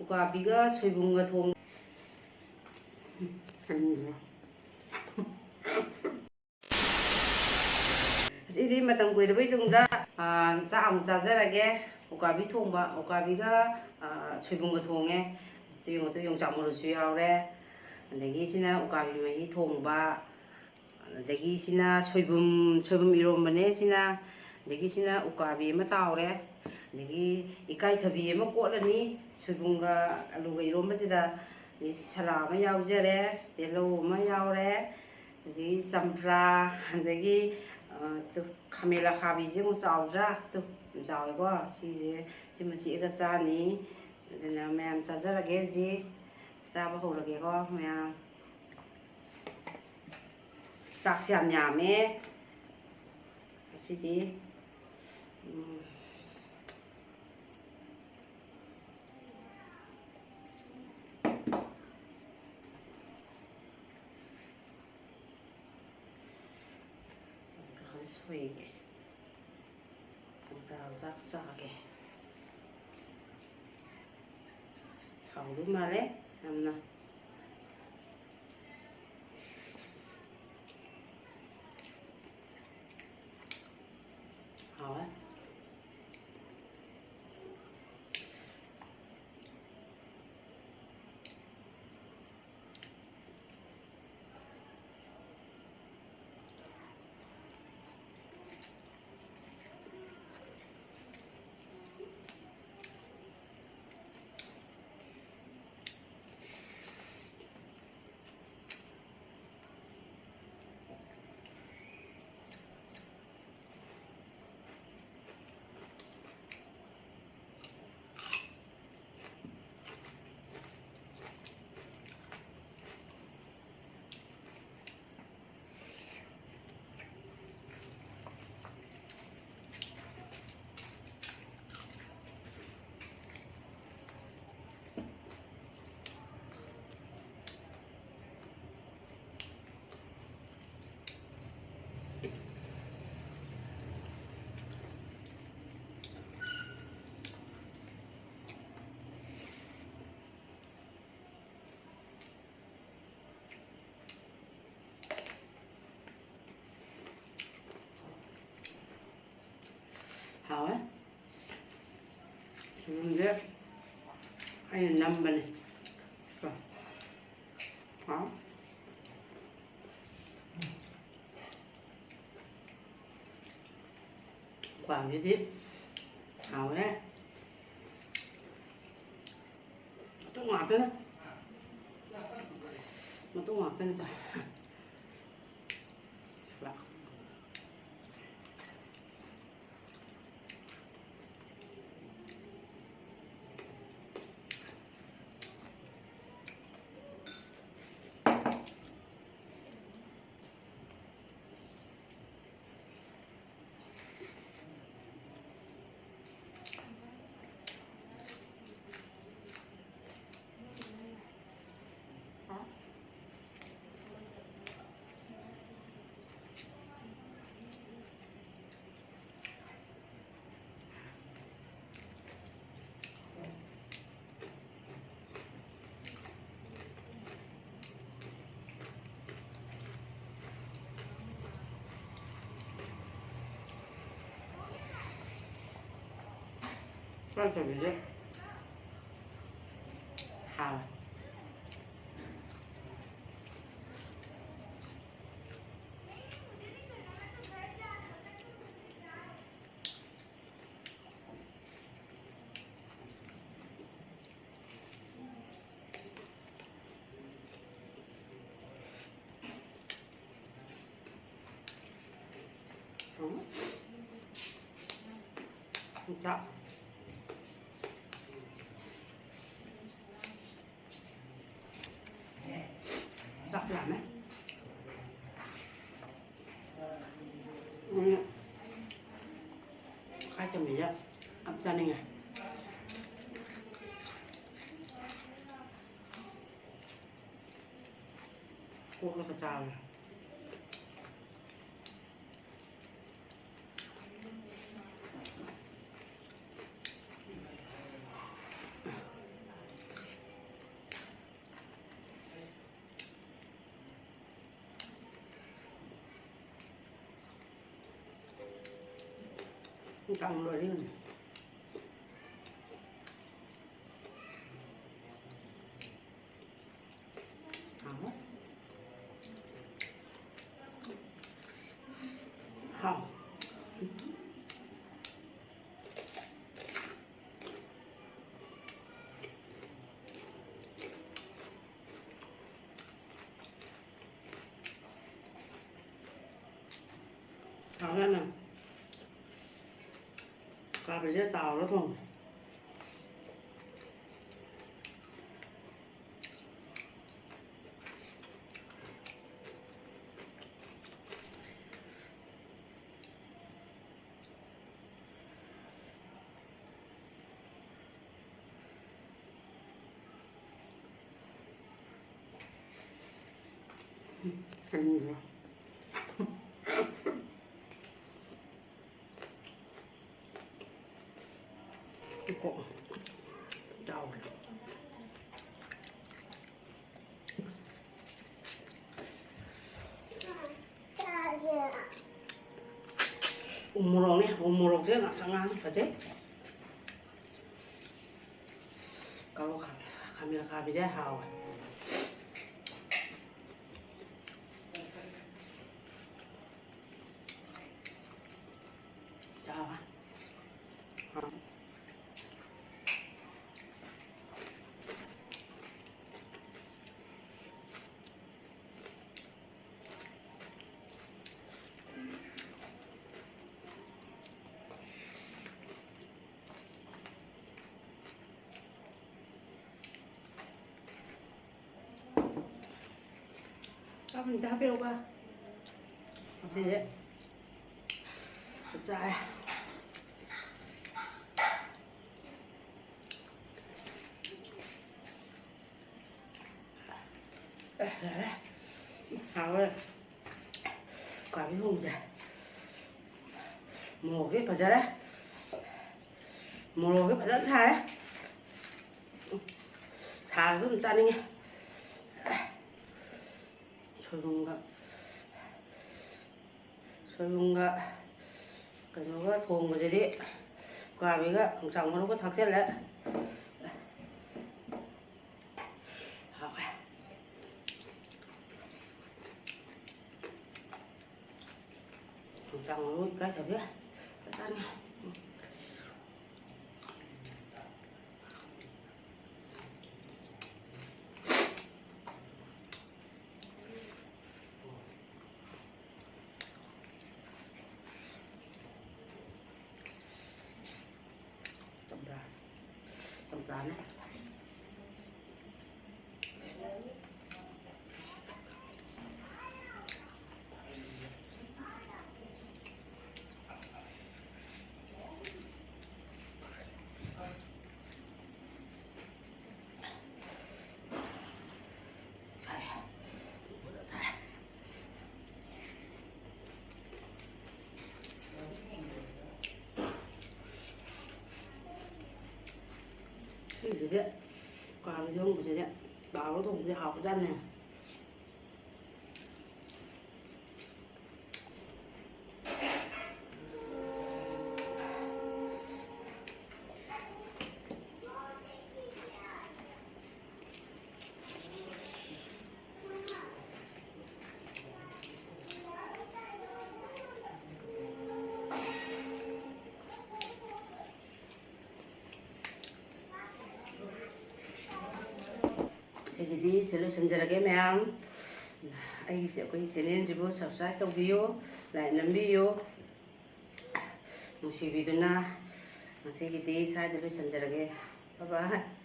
우가비가 소이분가 동 이리 마땅 구이르베이 동다 짜 아무 짜자라게 우가비 통바 우가비가 소이분가 통에 이것도 용작물로수 야오래 내기시나 우가비 메이 통바 내기시나 소이분 이론만에 시나 내기시나 우가비 마타오래 내기 이까이 더비 뭐 꼬르니 소이분가 알루가 이론만지다 이 사람아 야우제래 델로마 야오래 내기 쌈프라 내기 또 카메라 카비지 뭐 싸우자 또 싸우고 시제 이거 짜니 nên mẹ cho rất là ghét gì ra bao hồ là ghét có mẹ sạc xem nhà mẹ gì tí suy kì rào rác ra kì không đúng mà đấy làm nào hỏi hỏi biết hay là năm bên này rồi đó quả như thế hảo đấy tôi ngọt đấy mà tôi ngọt bên này Cái gì vậy? Hào chọn chọn làm ấy khai cho mình á ấp ra đây này cuộn nó phải trào này Căng rồi đi. Không. Không lên nè. Cà phê sẽ tàu đó không? Ăn gì cổ đầu umurong nih umurong dia nggak sangat aja kalau kami aja hao Jawa mình đã biết đâu ba gì đấy dài đây hào ơi quả bí hùng dài một cái phải ra đấy một cái phải dẫn thai đấy thả giúp mình chăn đi nghe 소용가 그거가 좋은 거지. 과비가 항상 그런 거 탁셀래. 항상 그런 거 잡혀. 짠. Rán này. Cái gì đấy, quả cái giống của gì đấy, bảo nó thùng thì học dân này. 지금이 셀루션절하게 매암 아이 거기 지낸지부 subscribe tꯧbiyo like nambiyo nusibiदुना 지금이 사이드로 선절하게 봐봐